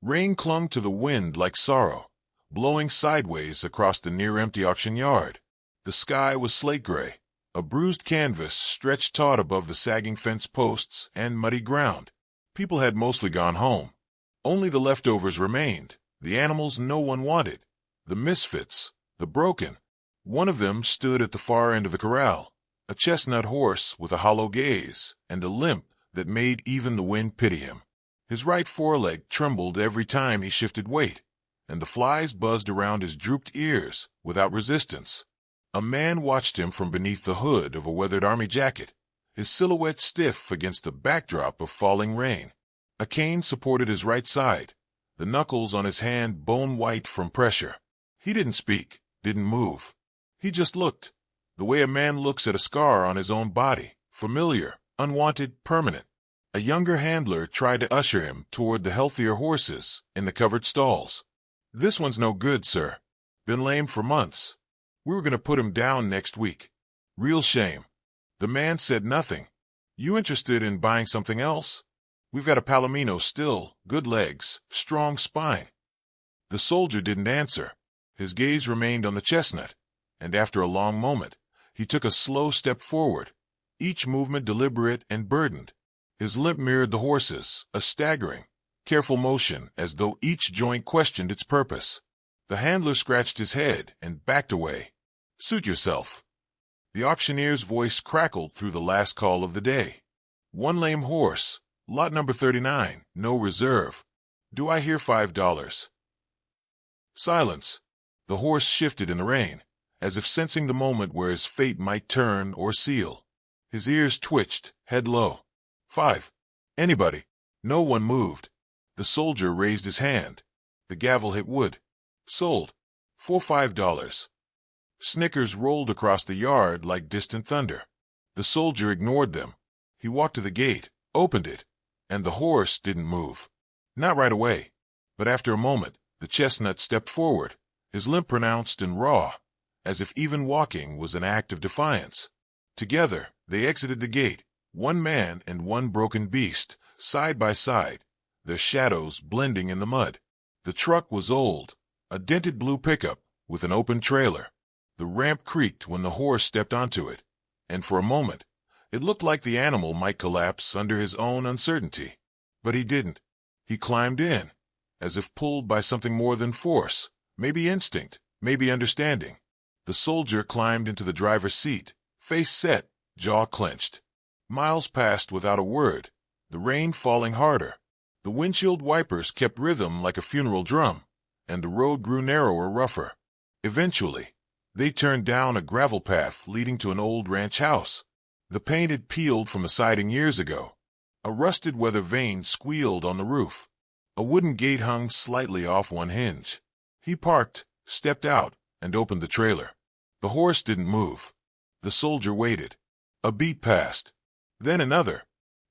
Rain clung to the wind like sorrow, blowing sideways across the near-empty auction yard. The sky was slate gray, a bruised canvas stretched taut above the sagging fence posts and muddy ground. People had mostly gone home. Only the leftovers remained, the animals no one wanted, the misfits, the broken. One of them stood at the far end of the corral, a chestnut horse with a hollow gaze and a limp that made even the wind pity him. His right foreleg trembled every time he shifted weight, and the flies buzzed around his drooped ears without resistance. A man watched him from beneath the hood of a weathered army jacket, his silhouette stiff against the backdrop of falling rain. A cane supported his right side, the knuckles on his hand bone-white from pressure. He didn't speak, didn't move. He just looked, the way a man looks at a scar on his own body, familiar, unwanted, permanent. A younger handler tried to usher him toward the healthier horses in the covered stalls. "This one's no good, sir. Been lame for months. We were going to put him down next week. Real shame." The man said nothing. "You interested in buying something else? We've got a Palomino still, good legs, strong spine." The soldier didn't answer. His gaze remained on the chestnut, and after a long moment, he took a slow step forward, each movement deliberate and burdened. His limp mirrored the horse's, a staggering, careful motion as though each joint questioned its purpose. The handler scratched his head and backed away. "Suit yourself." The auctioneer's voice crackled through the last call of the day. "One lame horse, lot number 39, no reserve. Do I hear $5? Silence. The horse shifted in the rain, as if sensing the moment where his fate might turn or seal. His ears twitched, head low. "5. Anybody?" No one moved. The soldier raised his hand. The gavel hit wood. "Sold. For $5. Snickers rolled across the yard like distant thunder. The soldier ignored them. He walked to the gate, opened it, and the horse didn't move. Not right away, but after a moment, the chestnut stepped forward, his limp pronounced and raw, as if even walking was an act of defiance. Together, they exited the gate, one man and one broken beast, side by side, their shadows blending in the mud. The truck was old, a dented blue pickup with an open trailer. The ramp creaked when the horse stepped onto it, and for a moment, it looked like the animal might collapse under his own uncertainty. But he didn't. He climbed in, as if pulled by something more than force, maybe instinct, maybe understanding. The soldier climbed into the driver's seat, face set, jaw clenched. Miles passed without a word, the rain falling harder. The windshield wipers kept rhythm like a funeral drum, and the road grew narrower, rougher. Eventually, they turned down a gravel path leading to an old ranch house. The paint had peeled from the siding years ago. A rusted weather vane squealed on the roof. A wooden gate hung slightly off one hinge. He parked, stepped out, and opened the trailer. The horse didn't move. The soldier waited. A beat passed. Then another.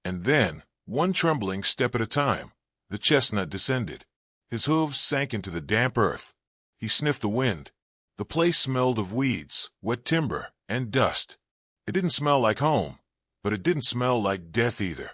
And then, one trembling step at a time, the chestnut descended. His hooves sank into the damp earth. He sniffed the wind. The place smelled of weeds, wet timber, and dust. It didn't smell like home, but it didn't smell like death either.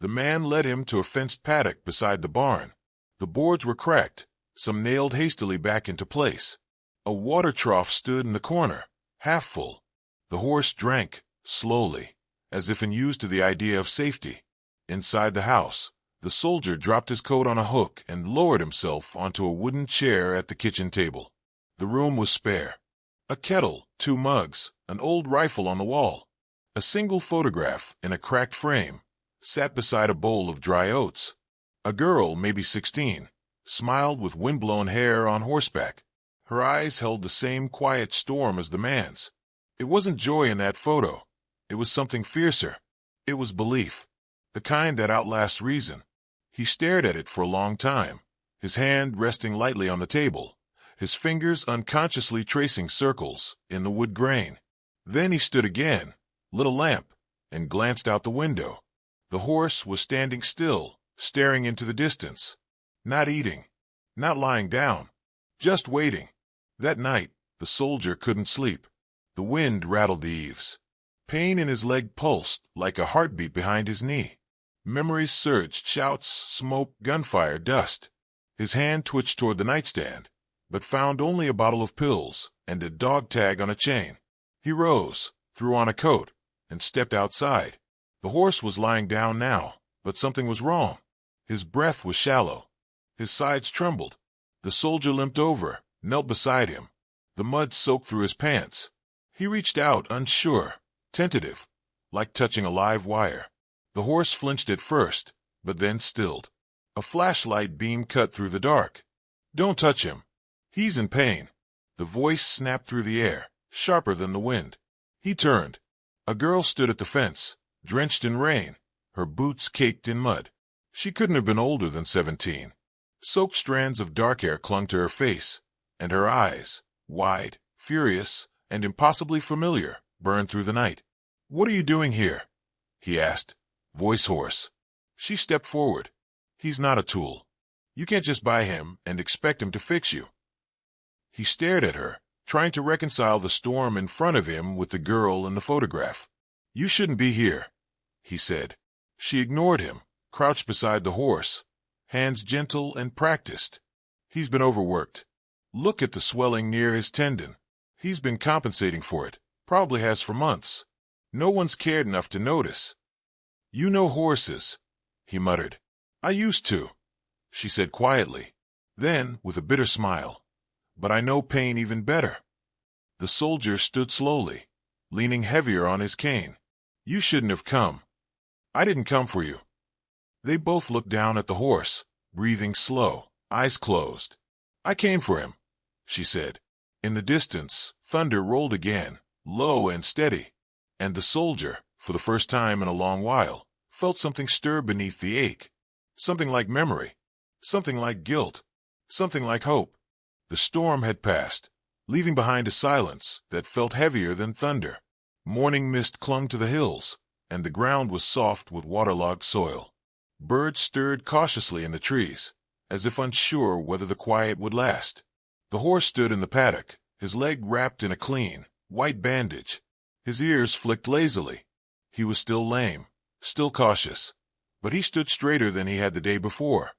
The man led him to a fenced paddock beside the barn. The boards were cracked, some nailed hastily back into place. A water trough stood in the corner, half full. The horse drank, slowly, as if unused to the idea of safety. Inside the house, the soldier dropped his coat on a hook and lowered himself onto a wooden chair at the kitchen table. The room was spare. A kettle, 2 mugs, an old rifle on the wall. A single photograph in a cracked frame sat beside a bowl of dry oats. A girl, maybe 16, smiled with wind-blown hair on horseback. Her eyes held the same quiet storm as the man's. It wasn't joy in that photo. It was something fiercer. It was belief, the kind that outlasts reason. He stared at it for a long time, his hand resting lightly on the table, his fingers unconsciously tracing circles in the wood grain. Then he stood again, lit a lamp, and glanced out the window. The horse was standing still, staring into the distance. Not eating, not lying down, just waiting. That night, the soldier couldn't sleep. The wind rattled the eaves. Pain in his leg pulsed like a heartbeat behind his knee. Memories surged, shouts, smoke, gunfire, dust. His hand twitched toward the nightstand, but found only a bottle of pills and a dog tag on a chain. He rose, threw on a coat, and stepped outside. The horse was lying down now, but something was wrong. His breath was shallow. His sides trembled. The soldier limped over, knelt beside him. The mud soaked through his pants. He reached out, unsure, tentative, like touching a live wire. The horse flinched at first, but then stilled. A flashlight beam cut through the dark. "Don't touch him. He's in pain." The voice snapped through the air, sharper than the wind. He turned. A girl stood at the fence, drenched in rain, her boots caked in mud. She couldn't have been older than 17. Soaked strands of dark hair clung to her face, and her eyes, wide, furious, and impossibly familiar, burned through the night. "What are you doing here?" he asked, voice hoarse. She stepped forward. "He's not a tool. You can't just buy him and expect him to fix you." He stared at her, trying to reconcile the storm in front of him with the girl in the photograph. "You shouldn't be here," he said. She ignored him, crouched beside the horse, hands gentle and practiced. "He's been overworked. Look at the swelling near his tendon. He's been compensating for it, probably has for months. No one's cared enough to notice." "You know horses," he muttered. "I used to," she said quietly. Then, with a bitter smile, "But I know pain even better." The soldier stood slowly, leaning heavier on his cane. "You shouldn't have come." "I didn't come for you." They both looked down at the horse, breathing slow, eyes closed. "I came for him," she said. In the distance, thunder rolled again, low and steady, and the soldier, for the first time in a long while, felt something stir beneath the ache. Something like memory, something like guilt, something like hope. The storm had passed, leaving behind a silence that felt heavier than thunder. Morning mist clung to the hills, and the ground was soft with waterlogged soil. Birds stirred cautiously in the trees, as if unsure whether the quiet would last. The horse stood in the paddock, his leg wrapped in a clean, white bandage. His ears flicked lazily. He was still lame, still cautious, but he stood straighter than he had the day before.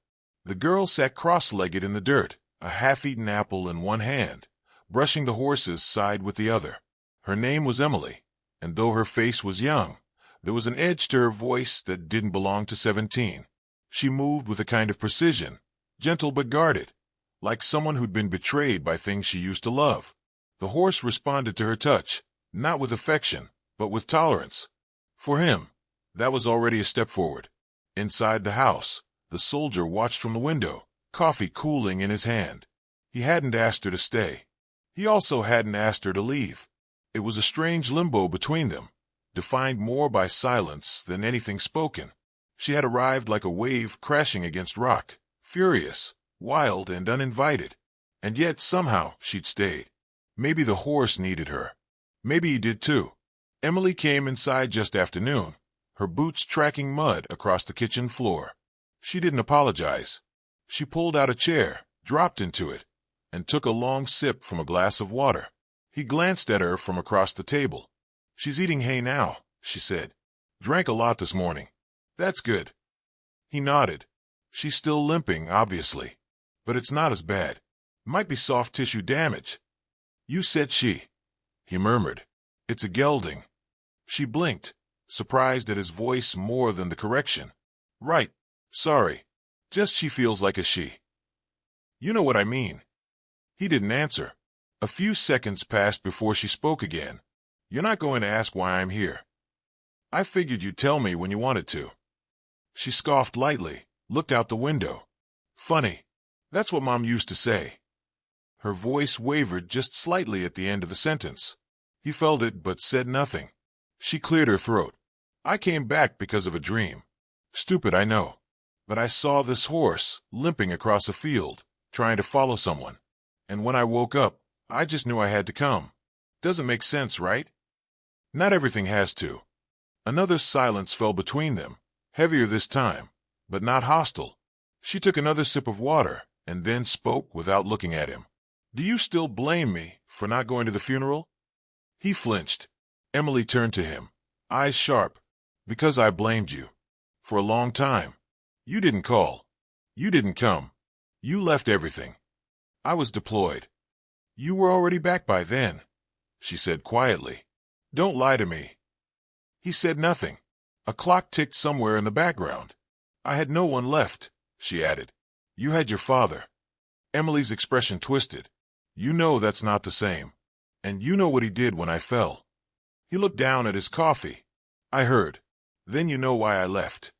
The girl sat cross-legged in the dirt, a half-eaten apple in one hand, brushing the horse's side with the other. Her name was Emily, and though her face was young, there was an edge to her voice that didn't belong to 17. She moved with a kind of precision, gentle but guarded, like someone who'd been betrayed by things she used to love. The horse responded to her touch, not with affection, but with tolerance. For him, that was already a step forward. Inside the house, the soldier watched from the window, coffee cooling in his hand. He hadn't asked her to stay. He also hadn't asked her to leave. It was a strange limbo between them, defined more by silence than anything spoken. She had arrived like a wave crashing against rock, furious, wild and uninvited, and yet somehow she'd stayed. Maybe the horse needed her. Maybe he did too. Emily came inside just after noon, her boots tracking mud across the kitchen floor. She didn't apologize. She pulled out a chair, dropped into it, and took a long sip from a glass of water. He glanced at her from across the table. "She's eating hay now," she said. "Drank a lot this morning." "That's good." He nodded. "She's still limping, obviously, but it's not as bad. Might be soft tissue damage." "You said she," he murmured. "It's a gelding." She blinked, surprised at his voice more than the correction. "Right. Sorry. Just she feels like a she." "You know what I mean." He didn't answer. A few seconds passed before she spoke again. "You're not going to ask why I'm here." "I figured you'd tell me when you wanted to." She scoffed lightly, looked out the window. "Funny. That's what Mom used to say." Her voice wavered just slightly at the end of the sentence. He felt it but said nothing. She cleared her throat. "I came back because of a dream. Stupid, I know. But I saw this horse limping across a field, trying to follow someone. And when I woke up, I just knew I had to come. Doesn't make sense, right?" "Not everything has to." Another silence fell between them, heavier this time, but not hostile. She took another sip of water and then spoke without looking at him. "Do you still blame me for not going to the funeral?" He flinched. Emily turned to him, eyes sharp. "Because I blamed you. For a long time. You didn't call. You didn't come. You left everything. I was deployed. You were already back by then, she said quietly. Don't lie to me. He said nothing. A clock ticked somewhere in the background. I had no one left, she added. You had your father. Emily's expression twisted. You know that's not the same. And you know what he did when I fell. He looked down at his coffee. I heard. Then you know why I left.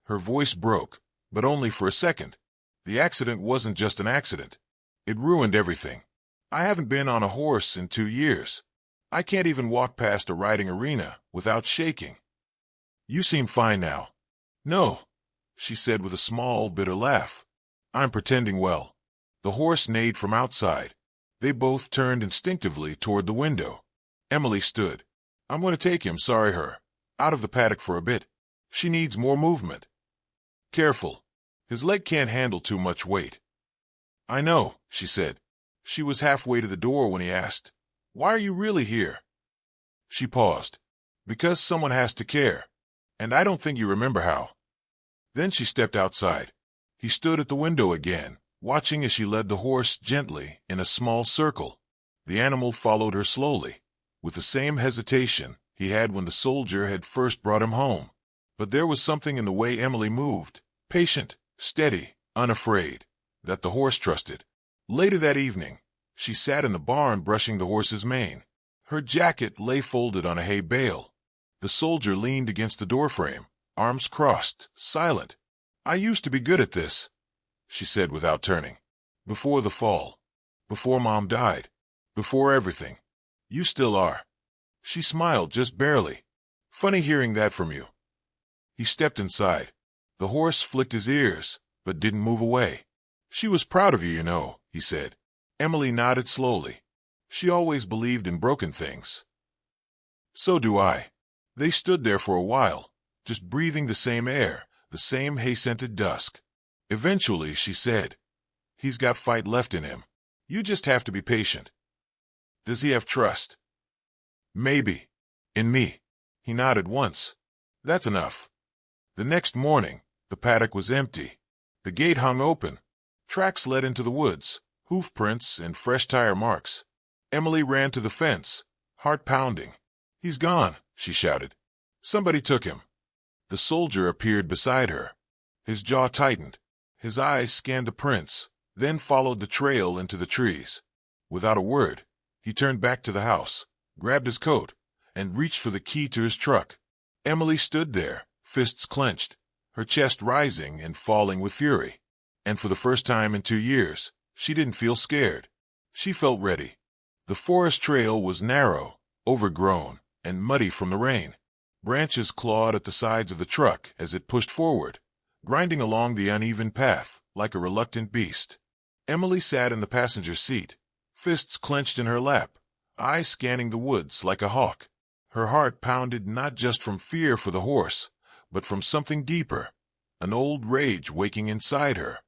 Her voice broke, but only for a second. The accident wasn't just an accident. It ruined everything. I haven't been on a horse in 2 years. I can't even walk past a riding arena without shaking. You seem fine now. No, she said with a small, bitter laugh. I'm pretending well. The horse neighed from outside. They both turned instinctively toward the window. Emily stood. I'm going to take him, sorry her, out of the paddock for a bit. She needs more movement. Careful. His leg can't handle too much weight. I know, she said. She was halfway to the door when he asked, Why are you really here? She paused. Because someone has to care. And I don't think you remember how. Then she stepped outside. He stood at the window again, watching as she led the horse gently in a small circle. The animal followed her slowly, with the same hesitation he had when the soldier had first brought him home. But there was something in the way Emily moved, patient, steady, unafraid, that the horse trusted. Later that evening, she sat in the barn brushing the horse's mane. Her jacket lay folded on a hay bale. The soldier leaned against the doorframe, arms crossed, silent. I used to be good at this, she said without turning. Before the fall. Before Mom died. Before everything. You still are. She smiled just barely. Funny hearing that from you. He stepped inside. The horse flicked his ears, but didn't move away. She was proud of you, you know, he said. Emily nodded slowly. She always believed in broken things. So do I. They stood there for a while, just breathing the same air, the same hay-scented dusk. Eventually, she said, He's got fight left in him. You just have to be patient. Does he have trust? Maybe. In me. He nodded once. That's enough. The next morning, the paddock was empty. The gate hung open. Tracks led into the woods, hoof prints and fresh tire marks. Emily ran to the fence, heart pounding. He's gone, she shouted. Somebody took him. The soldier appeared beside her. His jaw tightened. His eyes scanned the prints, then followed the trail into the trees. Without a word, he turned back to the house, grabbed his coat, and reached for the key to his truck. Emily stood there, fists clenched, her chest rising and falling with fury. And for the first time in 2 years, she didn't feel scared. She felt ready. The forest trail was narrow, overgrown, and muddy from the rain. Branches clawed at the sides of the truck as it pushed forward, grinding along the uneven path like a reluctant beast. Emily sat in the passenger seat, fists clenched in her lap, eyes scanning the woods like a hawk. Her heart pounded not just from fear for the horse, but from something deeper, an old rage waking inside her.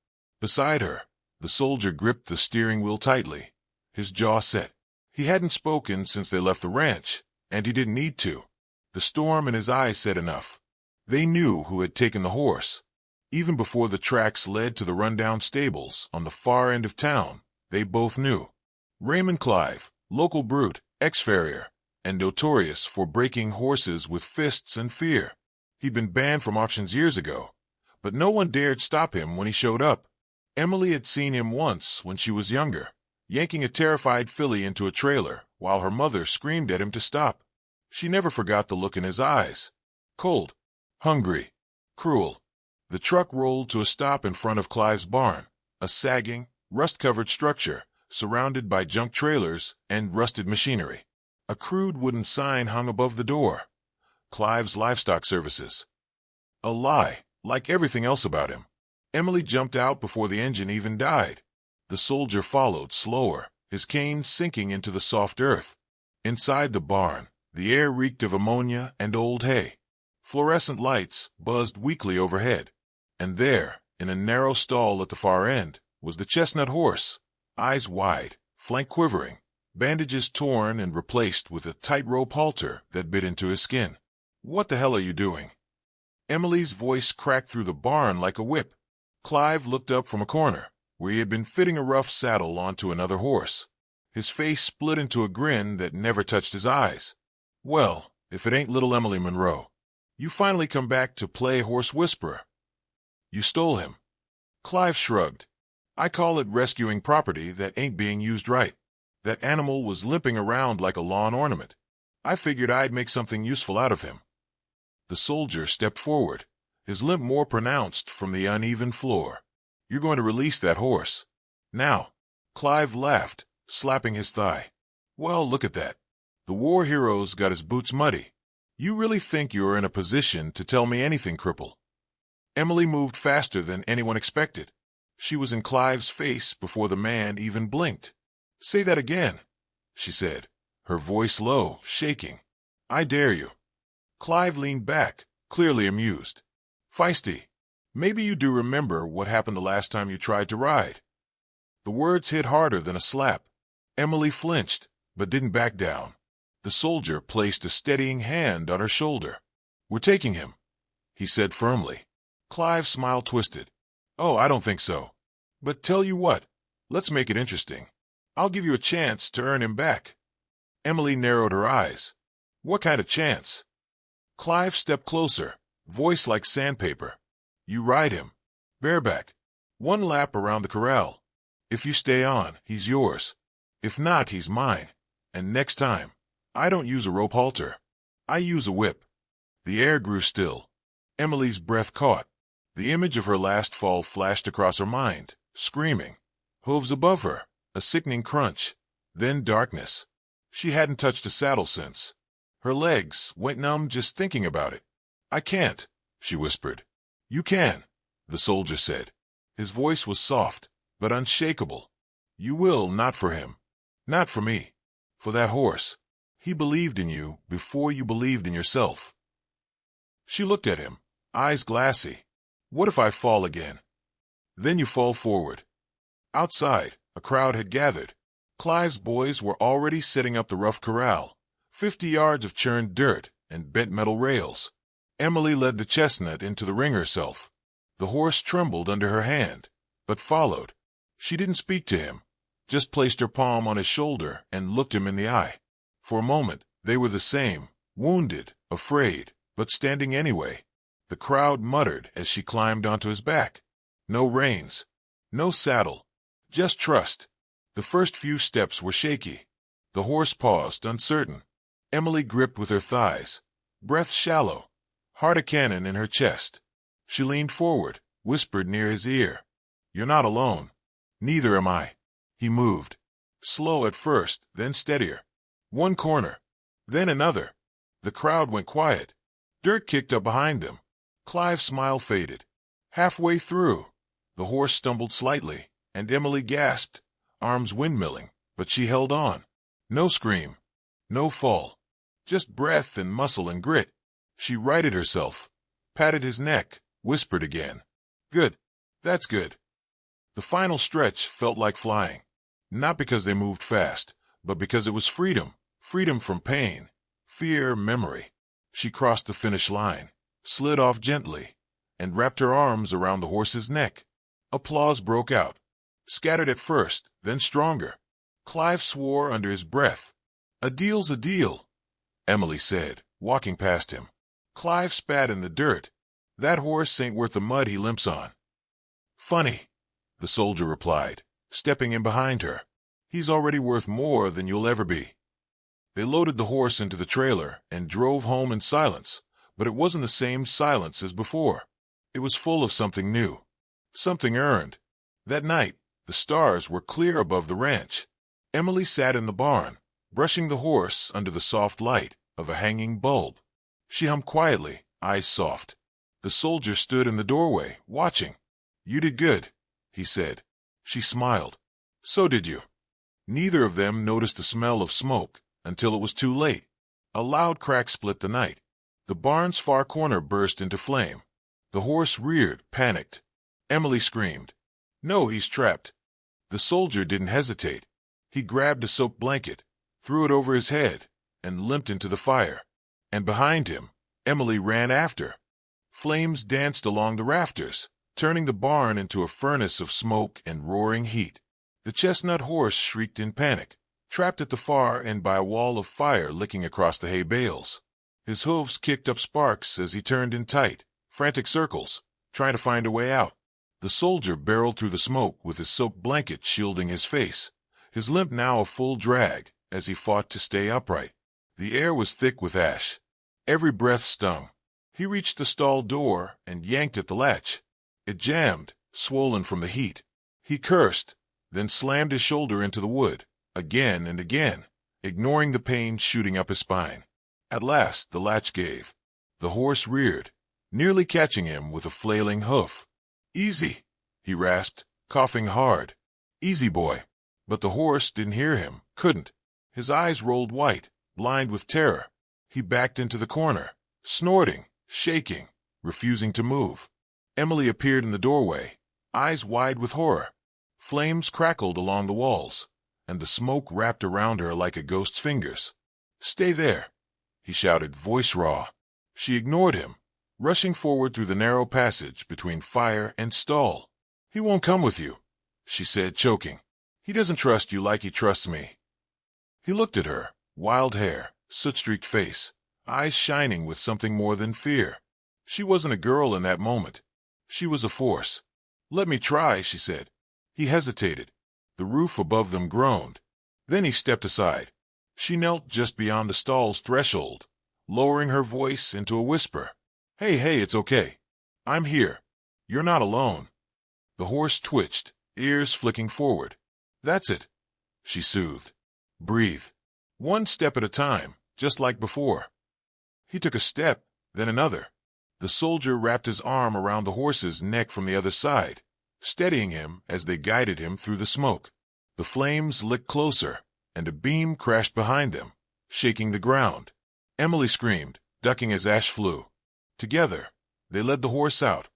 Beside her, the soldier gripped the steering wheel tightly, his jaw set. He hadn't spoken since they left the ranch, and he didn't need to. The storm in his eyes said enough. They knew who had taken the horse. Even before the tracks led to the rundown stables on the far end of town, they both knew. Raymond Clive, local brute, ex-farrier, and notorious for breaking horses with fists and fear. He'd been banned from auctions years ago, but no one dared stop him when he showed up. Emily had seen him once when she was younger, yanking a terrified filly into a trailer while her mother screamed at him to stop. She never forgot the look in his eyes. Cold, hungry, cruel. The truck rolled to a stop in front of Clive's barn, a sagging, rust-covered structure surrounded by junk trailers and rusted machinery. A crude wooden sign hung above the door. Clive's Livestock Services. A lie, like everything else about him. Emily jumped out before the engine even died. The soldier followed slower, his cane sinking into the soft earth. Inside the barn, the air reeked of ammonia and old hay. Fluorescent lights buzzed weakly overhead. And there, in a narrow stall at the far end, was the chestnut horse, eyes wide, flank quivering, bandages torn and replaced with a tightrope halter that bit into his skin. What the hell are you doing? Emily's voice cracked through the barn like a whip. Clive looked up from a corner, where he had been fitting a rough saddle onto another horse. His face split into a grin that never touched his eyes. "Well, if it ain't little Emily Monroe. You finally come back to play horse whisperer. You stole him." Clive shrugged. "I call it rescuing property that ain't being used right. That animal was limping around like a lawn ornament. I figured I'd make something useful out of him." The soldier stepped forward, his limp more pronounced from the uneven floor. "You're going to release that horse. Now." Clive laughed, slapping his thigh. "Well, look at that. The war hero's got his boots muddy. You really think you're in a position to tell me anything, cripple?" Emily moved faster than anyone expected. She was in Clive's face before the man even blinked. "Say that again," she said, her voice low, shaking. "I dare you." Clive leaned back, clearly amused. "Feisty. Maybe you do remember what happened the last time you tried to ride." The words hit harder than a slap. Emily flinched, but didn't back down. The soldier placed a steadying hand on her shoulder. "We're taking him," he said firmly. Clive's smile twisted. "Oh, I don't think so. But tell you what, let's make it interesting. I'll give you a chance to earn him back." Emily narrowed her eyes. "What kind of chance?" Clive stepped closer, voice like sandpaper. "You ride him, bareback, 1 lap around the corral. If you stay on, he's yours. If not, he's mine. And next time, I don't use a rope halter. I use a whip." The air grew still. Emily's breath caught. The image of her last fall flashed across her mind, screaming. Hooves above her, a sickening crunch, then darkness. She hadn't touched a saddle since. Her legs went numb just thinking about it. "I can't," she whispered. "You can," the soldier said. His voice was soft, but unshakable. "You will, not for him. Not for me. For that horse. He believed in you before you believed in yourself." She looked at him, eyes glassy. "What if I fall again?" "Then you fall forward." Outside, a crowd had gathered. Clive's boys were already setting up the rough corral, 50 yards of churned dirt and bent metal rails. Emily led the chestnut into the ring herself. The horse trembled under her hand, but followed. She didn't speak to him, just placed her palm on his shoulder and looked him in the eye. For a moment, they were the same, wounded, afraid, but standing anyway. The crowd muttered as she climbed onto his back. No reins, no saddle, just trust. The first few steps were shaky. The horse paused, uncertain. Emily gripped with her thighs, breath shallow, heart a cannon in her chest. She leaned forward, whispered near his ear. "You're not alone. Neither am I." He moved. Slow at first, then steadier. One corner, then another. The crowd went quiet. Dirt kicked up behind them. Clive's smile faded. Halfway through, the horse stumbled slightly, and Emily gasped, arms windmilling, but she held on. No scream, no fall, just breath and muscle and grit. She righted herself, patted his neck, whispered again. "Good. That's good." The final stretch felt like flying, not because they moved fast, but because it was freedom, freedom from pain, fear, memory. She crossed the finish line, slid off gently, and wrapped her arms around the horse's neck. Applause broke out, scattered at first, then stronger. Clive swore under his breath. "A deal's a deal," Emily said, walking past him. Clive spat in the dirt. "That horse ain't worth the mud he limps on." "Funny," the soldier replied, stepping in behind her. "He's already worth more than you'll ever be." They loaded the horse into the trailer and drove home in silence, but it wasn't the same silence as before. It was full of something new, something earned. That night, the stars were clear above the ranch. Emily sat in the barn, brushing the horse under the soft light of a hanging bulb. She hummed quietly, eyes soft. The soldier stood in the doorway, watching. "You did good," he said. She smiled. "So did you." Neither of them noticed the smell of smoke until it was too late. A loud crack split the night. The barn's far corner burst into flame. The horse reared, panicked. Emily screamed. "No, he's trapped." The soldier didn't hesitate. He grabbed a soaked blanket, threw it over his head, and limped into the fire. And behind him, Emily ran after. Flames danced along the rafters, turning the barn into a furnace of smoke and roaring heat. The chestnut horse shrieked in panic, trapped at the far end by a wall of fire licking across the hay bales. His hooves kicked up sparks as he turned in tight, frantic circles, trying to find a way out. The soldier barreled through the smoke with his silk blanket shielding his face, his limp now a full drag as he fought to stay upright. The air was thick with ash. Every breath stung. He reached the stall door and yanked at the latch. It jammed, swollen from the heat. He cursed, then slammed his shoulder into the wood, again and again, ignoring the pain shooting up his spine. At last the latch gave. The horse reared, nearly catching him with a flailing hoof. "Easy," he rasped, coughing hard. "Easy, boy." But the horse didn't hear him, couldn't. His eyes rolled white, blind with terror. He backed into the corner, snorting, shaking, refusing to move. Emily appeared in the doorway, eyes wide with horror. Flames crackled along the walls, and the smoke wrapped around her like a ghost's fingers. "Stay there," he shouted, voice raw. She ignored him, rushing forward through the narrow passage between fire and stall. "He won't come with you," she said, choking. "He doesn't trust you like he trusts me." He looked at her, wild hair, soot-streaked face, eyes shining with something more than fear. She wasn't a girl in that moment. She was a force. "Let me try," she said. He hesitated. The roof above them groaned. Then he stepped aside. She knelt just beyond the stall's threshold, lowering her voice into a whisper. Hey, it's okay. I'm here. You're not alone." The horse twitched, ears flicking forward. "That's it," she soothed. "Breathe. One step at a time, just like before." He took a step, then another. The soldier wrapped his arm around the horse's neck from the other side, steadying him as they guided him through the smoke. The flames licked closer, and a beam crashed behind them, shaking the ground. Emily screamed, ducking as ash flew. Together, they led the horse out,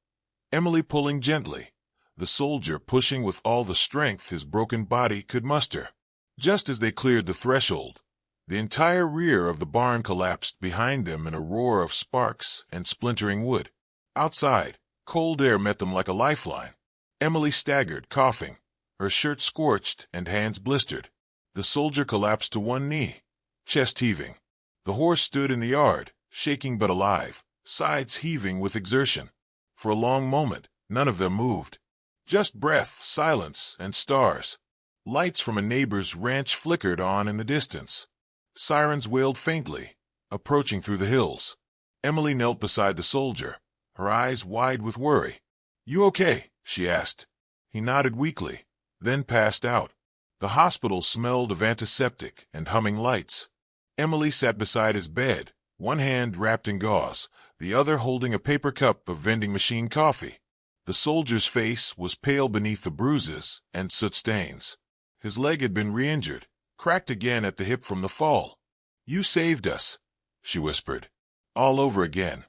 Emily pulling gently, the soldier pushing with all the strength his broken body could muster. Just as they cleared the threshold, the entire rear of the barn collapsed behind them in a roar of sparks and splintering wood. Outside, cold air met them like a lifeline. Emily staggered, coughing, her shirt scorched and hands blistered. The soldier collapsed to one knee, chest heaving. The horse stood in the yard, shaking but alive, sides heaving with exertion. For a long moment, none of them moved. Just breath, silence, and stars. Lights from a neighbor's ranch flickered on in the distance. Sirens wailed faintly, approaching through the hills. Emily knelt beside the soldier, her eyes wide with worry. "You okay?" she asked. He nodded weakly, then passed out. The hospital smelled of antiseptic and humming lights. Emily sat beside his bed, one hand wrapped in gauze, the other holding a paper cup of vending machine coffee. The soldier's face was pale beneath the bruises and soot stains. His leg had been re-injured, cracked again at the hip from the fall. "You saved us," she whispered. "All over again."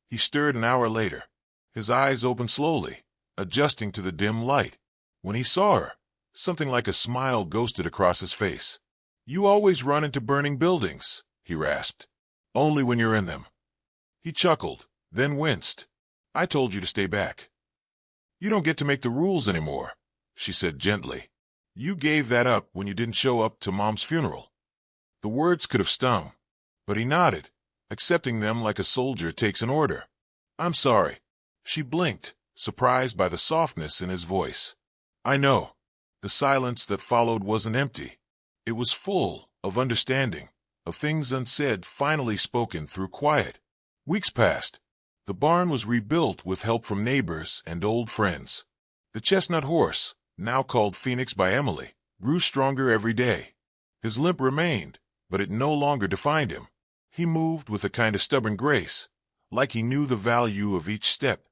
He stirred an hour later. His eyes opened slowly, adjusting to the dim light. When he saw her, something like a smile ghosted across his face. "You always run into burning buildings," he rasped. "Only when you're in them." He chuckled, then winced. "I told you to stay back." "You don't get to make the rules anymore," she said gently. "You gave that up when you didn't show up to Mom's funeral." The words could have stung, but he nodded, accepting them like a soldier takes an order. "I'm sorry." She blinked, surprised by the softness in his voice. "I know." The silence that followed wasn't empty. It was full of understanding, of things unsaid finally spoken through quiet. Weeks passed. The barn was rebuilt with help from neighbors and old friends. The chestnut horse, now called Phoenix by Emily, grew stronger every day. His limp remained, but it no longer defined him. He moved with a kind of stubborn grace, like he knew the value of each step.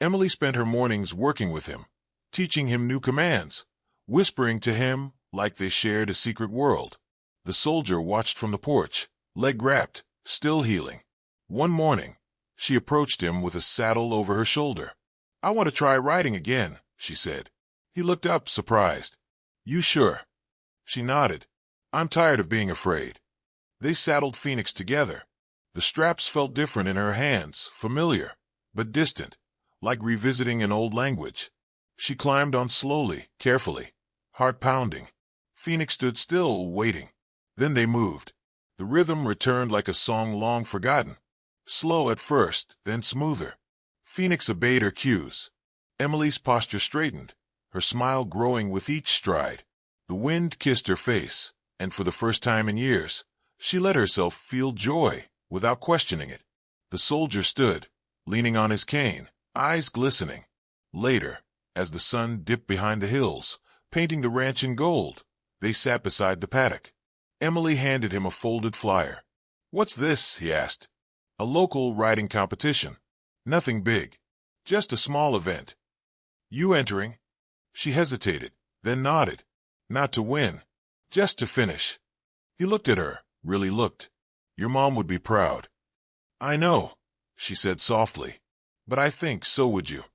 Emily spent her mornings working with him, teaching him new commands, whispering to him like they shared a secret world. The soldier watched from the porch, leg wrapped, still healing. One morning, she approached him with a saddle over her shoulder. "I want to try riding again," she said. He looked up, surprised. "You sure?" She nodded. "I'm tired of being afraid." They saddled Phoenix together. The straps felt different in her hands, familiar, but distant, like revisiting an old language. She climbed on slowly, carefully, heart pounding. Phoenix stood still, waiting. Then they moved. The rhythm returned like a song long forgotten. Slow at first, then smoother. Phoenix obeyed her cues. Emily's posture straightened, her smile growing with each stride. The wind kissed her face, and for the first time in years, she let herself feel joy without questioning it. The soldier stood, leaning on his cane, eyes glistening. Later, as the sun dipped behind the hills, painting the ranch in gold, they sat beside the paddock. Emily handed him a folded flyer. "What's this?" he asked. "A local riding competition. Nothing big. Just a small event." "You entering?" She hesitated, then nodded. "Not to win. Just to finish." He looked at her, really looked. "Your mom would be proud." "I know," she said softly. "But I think so would you."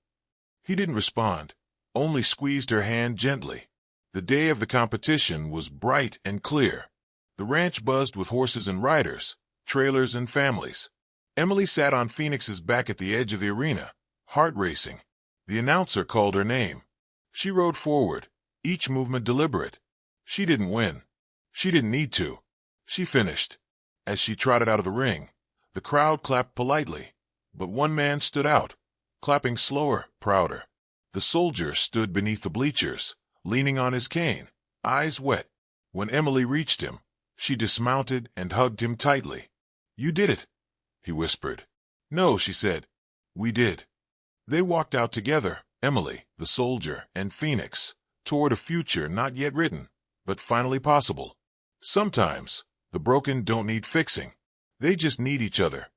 He didn't respond, only squeezed her hand gently. The day of the competition was bright and clear. The ranch buzzed with horses and riders, trailers and families. Emily sat on Phoenix's back at the edge of the arena, heart racing. The announcer called her name. She rode forward, each movement deliberate. She didn't win. She didn't need to. She finished. As she trotted out of the ring, the crowd clapped politely. But one man stood out, clapping slower, prouder. The soldier stood beneath the bleachers, leaning on his cane, eyes wet. When Emily reached him, she dismounted and hugged him tightly. "You did it," he whispered. "No," she said. "We did." They walked out together, Emily, the soldier, and Phoenix, toward a future not yet written, but finally possible. Sometimes, the broken don't need fixing. They just need each other.